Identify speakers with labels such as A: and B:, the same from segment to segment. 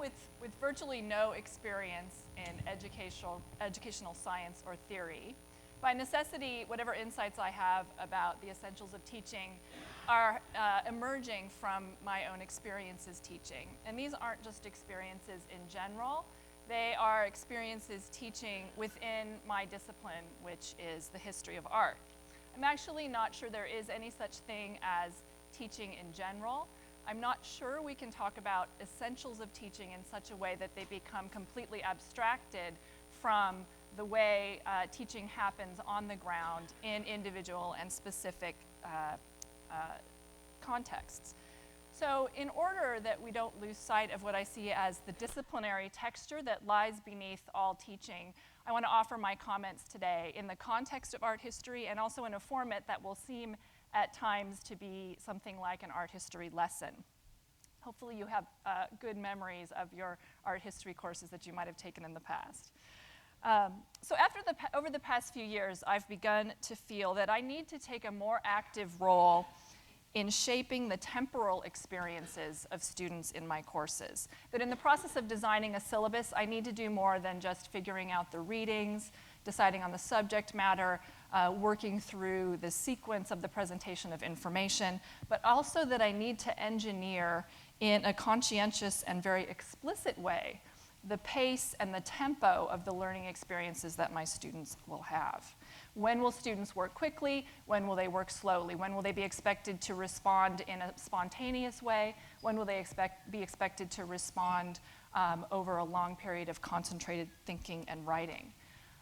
A: with virtually no experience in educational science or theory, by necessity, whatever insights I have about the essentials of teaching are emerging from my own experiences teaching. And these aren't just experiences in general. They are experiences teaching within my discipline, which is the history of art. I'm actually not sure there is any such thing as teaching in general. I'm not sure we can talk about essentials of teaching in such a way that they become completely abstracted from the way teaching happens on the ground in individual and specific contexts. So in order that we don't lose sight of what I see as the disciplinary texture that lies beneath all teaching, I want to offer my comments today in the context of art history and also in a format that will seem at times to be something like an art history lesson. Hopefully you have good memories of your art history courses that you might have taken in the past. So over the past few years, I've begun to feel that I need to take a more active role in shaping the temporal experiences of students in my courses. That in the process of designing a syllabus, I need to do more than just figuring out the readings, deciding on the subject matter, working through the sequence of the presentation of information, but also that I need to engineer in a conscientious and very explicit way the pace and the tempo of the learning experiences that my students will have. When will students work quickly? When will they work slowly? When will they be expected to respond in a spontaneous way? When will they be expected to respond over a long period of concentrated thinking and writing?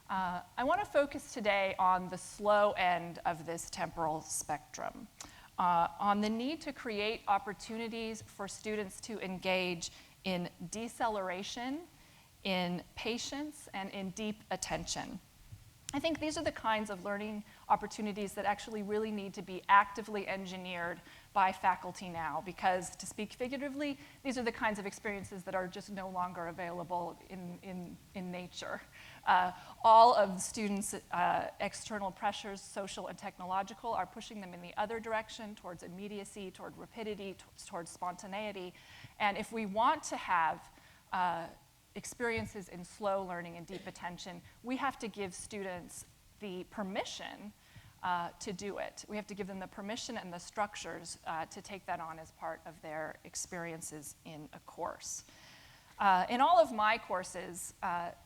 A: I want to focus today on the slow end of this temporal spectrum, on the need to create opportunities for students to engage in deceleration, in patience, and in deep attention. I think these are the kinds of learning opportunities that actually really need to be actively engineered by faculty now, because to speak figuratively, these are the kinds of experiences that are just no longer available in nature. All of the students' external pressures, social and technological, are pushing them in the other direction, towards immediacy, toward rapidity, towards spontaneity. And if we want to have experiences in slow learning and deep attention, we have to give students the permission to do it. We have to give them the permission and the structures to take that on as part of their experiences in a course. In all of my courses,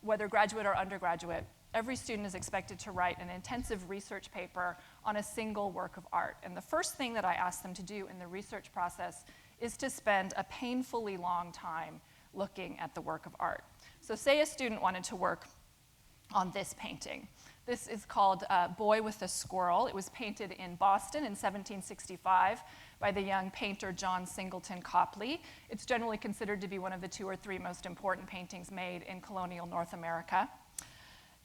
A: whether graduate or undergraduate, every student is expected to write an intensive research paper on a single work of art. And the first thing that I ask them to do in the research process is to spend a painfully long time looking at the work of art. So say a student wanted to work on this painting. This is called Boy with a Squirrel. It was painted in Boston in 1765 by the young painter John Singleton Copley. It's generally considered to be one of the 2 or 3 most important paintings made in colonial North America.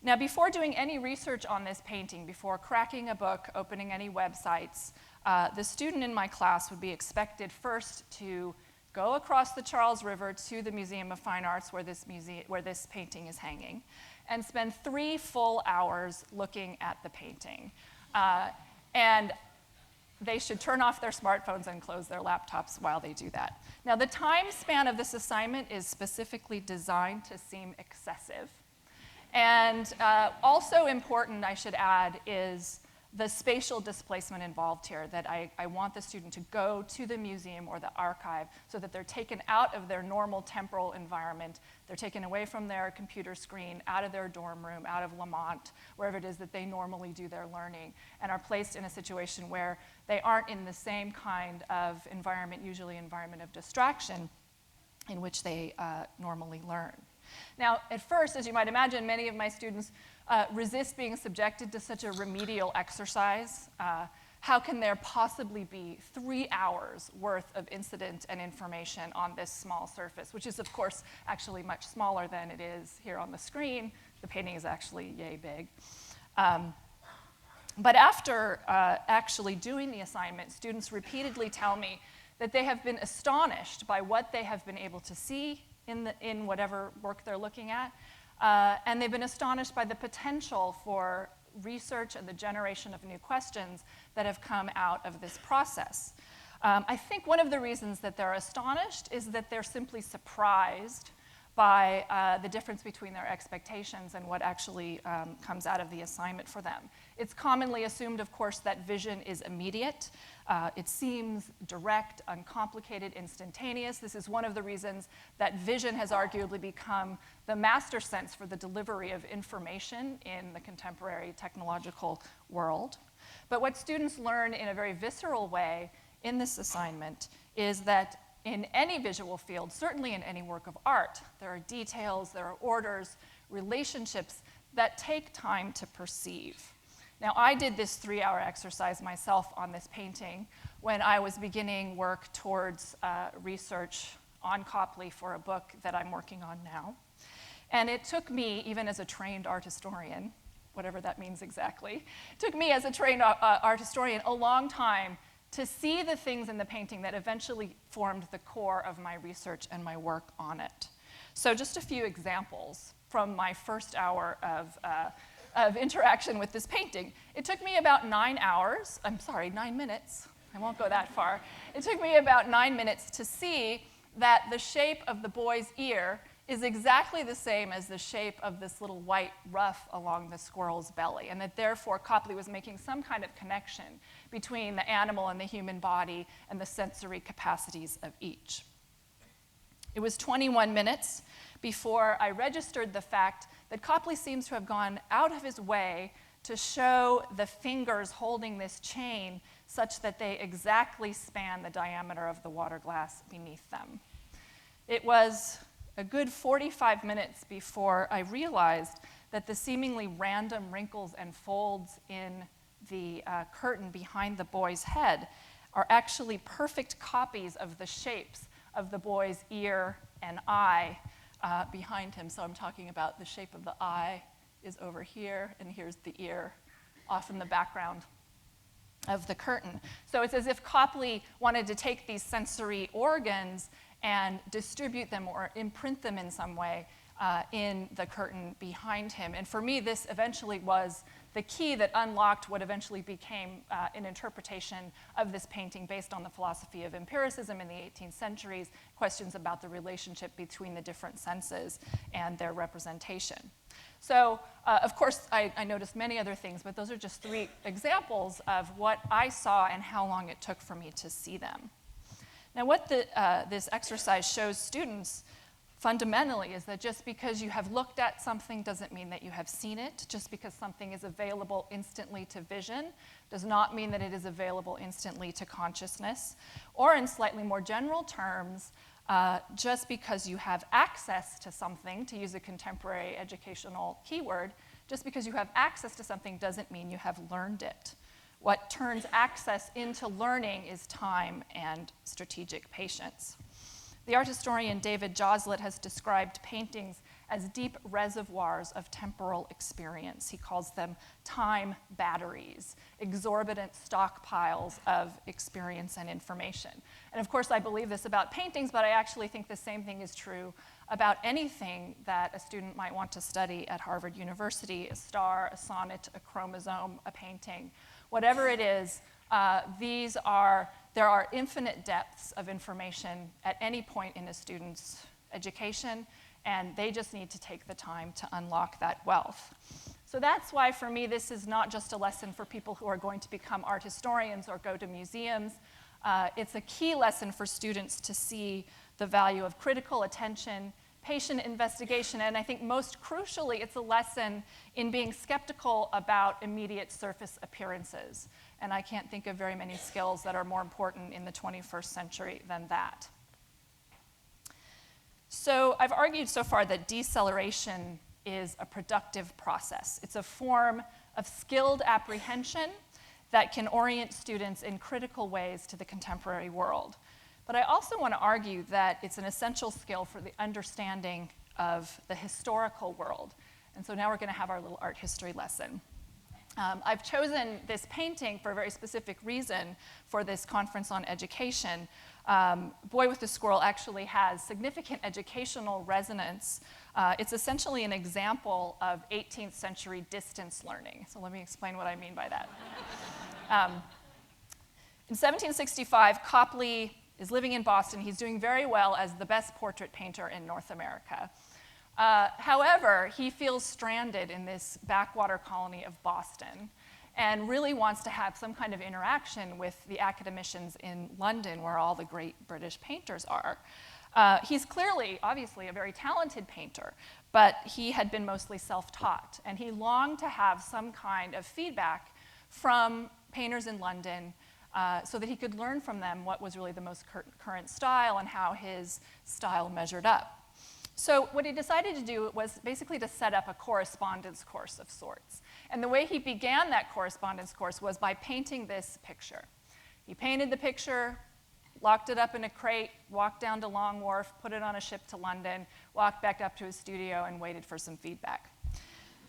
A: Now, before doing any research on this painting, before cracking a book, opening any websites, the student in my class would be expected first to go across the Charles River to the Museum of Fine Arts where this painting is hanging, and spend 3 full hours looking at the painting. And they should turn off their smartphones and close their laptops while they do that. Now, the time span of this assignment is specifically designed to seem excessive. And also important, I should add, is the spatial displacement involved here, that I want the student to go to the museum or the archive so that they're taken out of their normal temporal environment. They're taken away from their computer screen, out of their dorm room, out of Lamont, wherever it is that they normally do their learning, and are placed in a situation where they aren't in the same kind of environment, usually environment of distraction, in which they normally learn. Now, at first, as you might imagine, many of my students resist being subjected to such a remedial exercise. How can there possibly be 3 hours worth of incident and information on this small surface, which is, of course, actually much smaller than it is here on the screen. The painting is actually yay big. But after actually doing the assignment, students repeatedly tell me that they have been astonished by what they have been able to see in whatever work they're looking at. And they've been astonished by the potential for research and the generation of new questions that have come out of this process. I think one of the reasons that they're astonished is that they're simply surprised by the difference between their expectations and what actually comes out of the assignment for them. It's commonly assumed, of course, that vision is immediate. It seems direct, uncomplicated, instantaneous. This is one of the reasons that vision has arguably become the master sense for the delivery of information in the contemporary technological world. But what students learn in a very visceral way in this assignment is that in any visual field, certainly in any work of art, there are details, there are orders, relationships that take time to perceive. Now, I did this 3-hour exercise myself on this painting when I was beginning work towards research on Copley for a book that I'm working on now. And it took me, even as a trained art historian, whatever that means exactly, it took me as a trained art historian a long time to see the things in the painting that eventually formed the core of my research and my work on it. So just a few examples from my first hour of interaction with this painting. It took me about 9 minutes. I won't go that far. It took me about 9 minutes to see that the shape of the boy's ear is exactly the same as the shape of this little white ruff along the squirrel's belly, and that therefore Copley was making some kind of connection between the animal and the human body and the sensory capacities of each. It was 21 minutes before I registered the fact that Copley seems to have gone out of his way to show the fingers holding this chain such that they exactly span the diameter of the water glass beneath them. It was a good 45 minutes before I realized that the seemingly random wrinkles and folds in the curtain behind the boy's head are actually perfect copies of the shapes of the boy's ear and eye behind him. So I'm talking about the shape of the eye is over here, and here's the ear off in the background of the curtain. So it's as if Copley wanted to take these sensory organs and distribute them or imprint them in some way in the curtain behind him. And for me, this eventually was the key that unlocked what eventually became an interpretation of this painting based on the philosophy of empiricism in the 18th centuries, questions about the relationship between the different senses and their representation. So, of course, I noticed many other things, but those are just 3 examples of what I saw and how long it took for me to see them. Now, what this exercise shows students fundamentally is that just because you have looked at something doesn't mean that you have seen it. Just because something is available instantly to vision does not mean that it is available instantly to consciousness. Or in slightly more general terms, just because you have access to something, to use a contemporary educational keyword, just because you have access to something doesn't mean you have learned it. What turns access into learning is time and strategic patience. The art historian David Joslet has described paintings as deep reservoirs of temporal experience. He calls them time batteries, exorbitant stockpiles of experience and information. And of course, I believe this about paintings, but I actually think the same thing is true about anything that a student might want to study at Harvard University: a star, a sonnet, a chromosome, a painting. Whatever it is, there are infinite depths of information at any point in a student's education, and they just need to take the time to unlock that wealth. So that's why, for me, this is not just a lesson for people who are going to become art historians or go to museums. It's a key lesson for students to see the value of critical attention, patient investigation, and I think most crucially, it's a lesson in being skeptical about immediate surface appearances. And I can't think of very many skills that are more important in the 21st century than that. So I've argued so far that deceleration is a productive process. It's a form of skilled apprehension that can orient students in critical ways to the contemporary world. But I also want to argue that it's an essential skill for the understanding of the historical world. And so now we're going to have our little art history lesson. I've chosen this painting for a very specific reason for this conference on education. Boy with the Squirrel actually has significant educational resonance. It's essentially an example of 18th century distance learning. So let me explain what I mean by that. In 1765, Copley is living in Boston. He's doing very well as the best portrait painter in North America. However, he feels stranded in this backwater colony of Boston and really wants to have some kind of interaction with the academicians in London, where all the great British painters are. He's clearly, obviously, a very talented painter, but he had been mostly self-taught, and he longed to have some kind of feedback from painters in London so that he could learn from them what was really the most current style and how his style measured up. So what he decided to do was basically to set up a correspondence course of sorts. And the way he began that correspondence course was by painting this picture. He painted the picture, locked it up in a crate, walked down to Long Wharf, put it on a ship to London, walked back up to his studio, and waited for some feedback.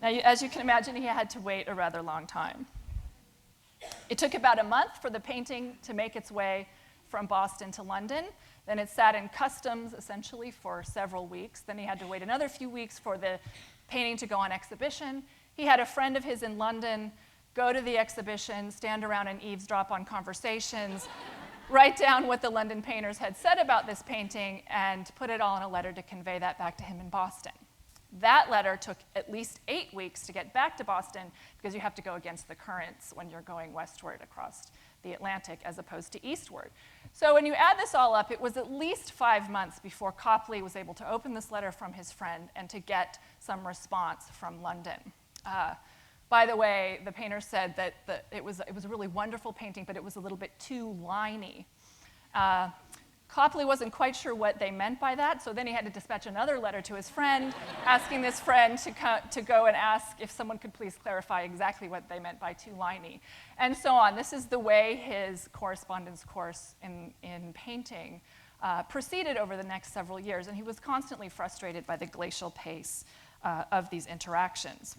A: Now, as you can imagine, he had to wait a rather long time. It took about a month for the painting to make its way from Boston to London. Then it sat in customs, essentially, for several weeks. Then he had to wait another few weeks for the painting to go on exhibition. He had a friend of his in London go to the exhibition, stand around and eavesdrop on conversations, write down what the London painters had said about this painting, and put it all in a letter to convey that back to him in Boston. That letter took at least 8 weeks to get back to Boston, because you have to go against the currents when you're going westward across the Atlantic as opposed to eastward. So when you add this all up, it was at least 5 months before Copley was able to open this letter from his friend and to get some response from London. By the way, the painter said that it was a really wonderful painting, but it was a little bit too liney. Copley wasn't quite sure what they meant by that, so then he had to dispatch another letter to his friend, asking this friend to go and ask if someone could please clarify exactly what they meant by too liney, and so on. This is the way his correspondence course in painting proceeded over the next several years, and he was constantly frustrated by the glacial pace of these interactions.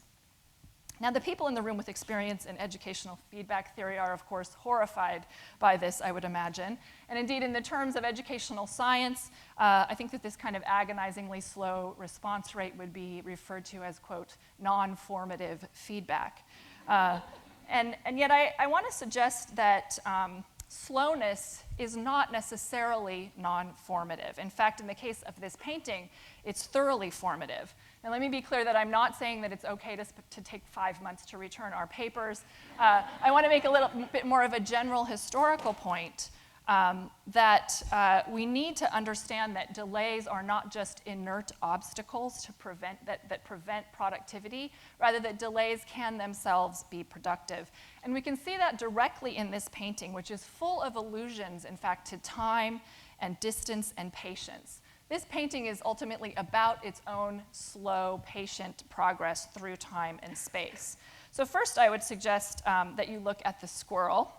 A: Now, the people in the room with experience in educational feedback theory are, of course, horrified by this, I would imagine. And indeed, in the terms of educational science, I think that this kind of agonizingly slow response rate would be referred to as, quote, non-formative feedback. And yet, I want to suggest that slowness is not necessarily non-formative. In fact, in the case of this painting, it's thoroughly formative. Now, let me be clear that I'm not saying that it's okay to take 5 months to return our papers. I want to make a little bit more of a general historical point that we need to understand that delays are not just inert obstacles that prevent productivity, rather that delays can themselves be productive. And we can see that directly in this painting, which is full of allusions, in fact, to time and distance and patience. This painting is ultimately about its own slow, patient progress through time and space. So first, I would suggest that you look at the squirrel.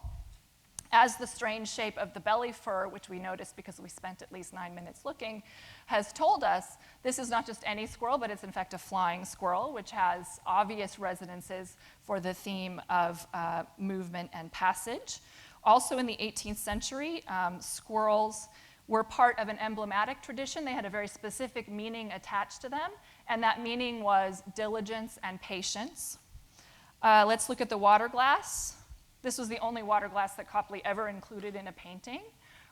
A: As the strange shape of the belly fur, which we noticed because we spent at least 9 minutes looking, has told us, this is not just any squirrel, but it's in fact a flying squirrel, which has obvious resonances for the theme of movement and passage. Also in the 18th century, squirrels were part of an emblematic tradition. They had a very specific meaning attached to them, and that meaning was diligence and patience. Let's look at the water glass. This was the only water glass that Copley ever included in a painting.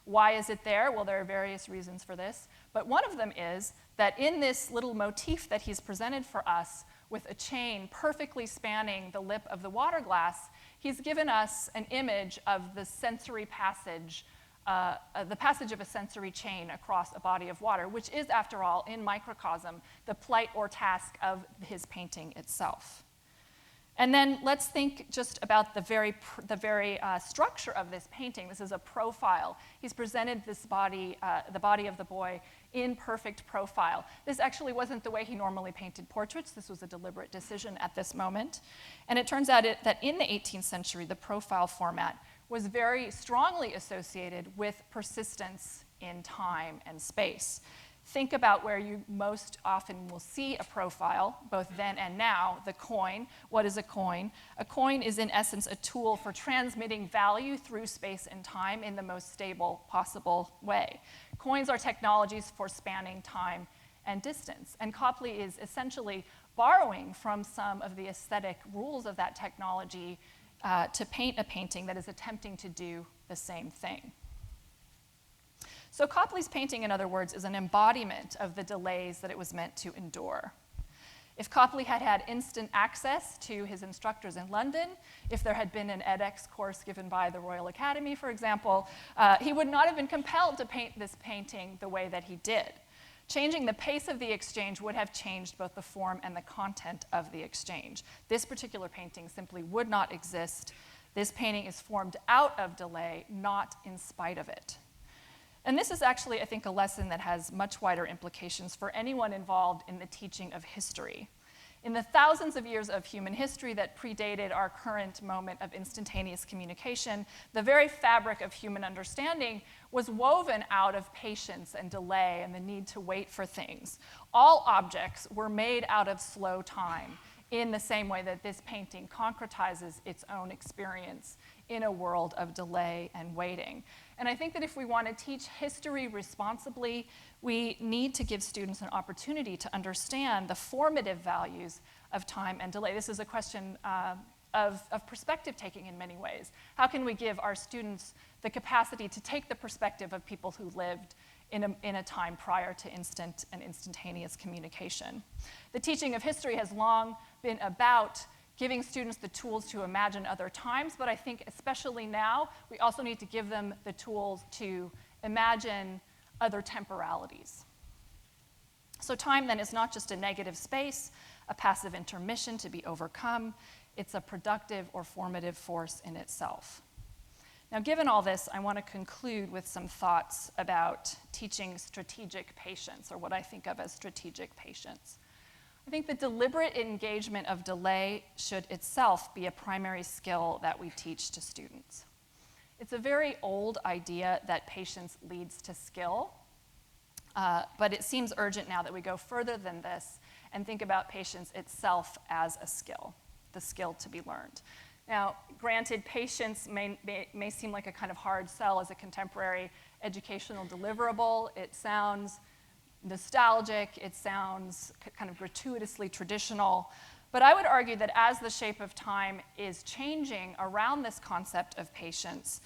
A: Why is it there? Well, there are various reasons for this, but one of them is that in this little motif that he's presented for us with a chain perfectly spanning the lip of the water glass, he's given us an image of the sensory passage, the passage of a sensory chain across a body of water, which is, after all, in microcosm, the plight or task of his painting itself. And then let's think just about the very structure of this painting. This is a profile. He's presented this body, the body of the boy, in perfect profile. This actually wasn't the way he normally painted portraits. This was a deliberate decision at this moment. And it turns out that in the 18th century, the profile format was very strongly associated with persistence in time and space. Think about where you most often will see a profile, both then and now, the coin. What is a coin? A coin is, in essence, a tool for transmitting value through space and time in the most stable possible way. Coins are technologies for spanning time and distance, and Copley is essentially borrowing from some of the aesthetic rules of that technology to paint a painting that is attempting to do the same thing. So Copley's painting, in other words, is an embodiment of the delays that it was meant to endure. If Copley had had instant access to his instructors in London, if there had been an edX course given by the Royal Academy, for example, he would not have been compelled to paint this painting the way that he did. Changing the pace of the exchange would have changed both the form and the content of the exchange. This particular painting simply would not exist. This painting is formed out of delay, not in spite of it. And this is actually, I think, a lesson that has much wider implications for anyone involved in the teaching of history. In the thousands of years of human history that predated our current moment of instantaneous communication, the very fabric of human understanding was woven out of patience and delay and the need to wait for things. All objects were made out of slow time, in the same way that this painting concretizes its own experience in a world of delay and waiting. And I think that if we want to teach history responsibly, we need to give students an opportunity to understand the formative values of time and delay. This is a question of perspective taking in many ways. How can we give our students the capacity to take the perspective of people who lived in a time prior to instant and instantaneous communication? The teaching of history has long been about giving students the tools to imagine other times, but I think especially now, we also need to give them the tools to imagine other temporalities. So time then is not just a negative space, a passive intermission to be overcome. It's a productive or formative force in itself. Now, given all this, I want to conclude with some thoughts about teaching strategic patience, or what I think of as strategic patience. I think the deliberate engagement of delay should itself be a primary skill that we teach to students. It's a very old idea that patience leads to skill, but it seems urgent now that we go further than this and think about patience itself as a skill, the skill to be learned. Now, granted, patience may seem like a kind of hard sell as a contemporary educational deliverable. It sounds nostalgic, it sounds kind of gratuitously traditional, but I would argue that as the shape of time is changing around this concept of patience,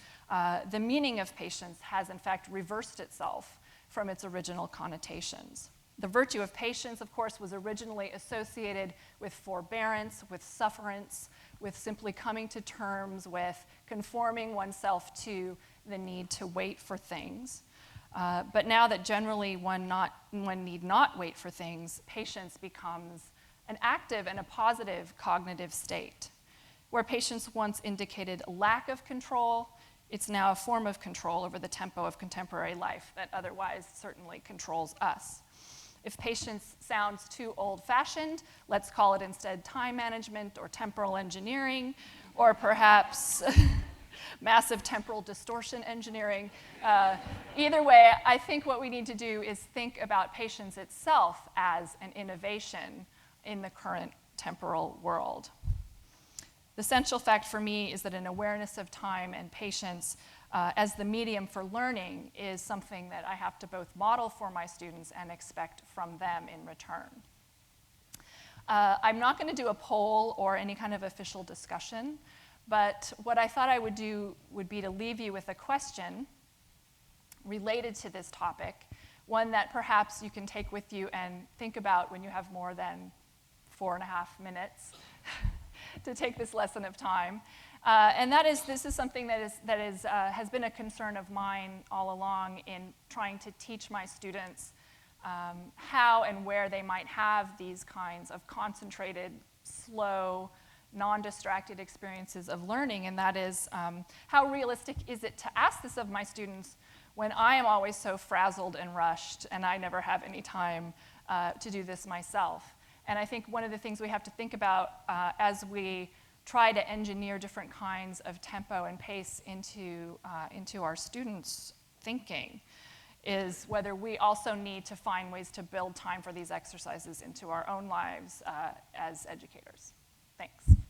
A: the meaning of patience has in fact reversed itself from its original connotations. The virtue of patience, of course, was originally associated with forbearance, with sufferance, with simply coming to terms with conforming oneself to the need to wait for things. But now that generally one need not wait for things, patience becomes an active and a positive cognitive state. Where patience once indicated lack of control, it's now a form of control over the tempo of contemporary life that otherwise certainly controls us. If patience sounds too old-fashioned, let's call it instead time management or temporal engineering, or perhaps massive temporal distortion engineering. Either way, I think what we need to do is think about patience itself as an innovation in the current temporal world. The essential fact for me is that an awareness of time and patience as the medium for learning is something that I have to both model for my students and expect from them in return. I'm not going to do a poll or any kind of official discussion, but what I thought I would do would be to leave you with a question related to this topic, one that perhaps you can take with you and think about when you have more than 4.5 minutes to take this lesson of time. And that is, this is something that has been a concern of mine all along in trying to teach my students how and where they might have these kinds of concentrated, slow, non-distracted experiences of learning, and that is, how realistic is it to ask this of my students when I am always so frazzled and rushed and I never have any time to do this myself? And I think one of the things we have to think about as we try to engineer different kinds of tempo and pace into our students' thinking is whether we also need to find ways to build time for these exercises into our own lives as educators. Thanks.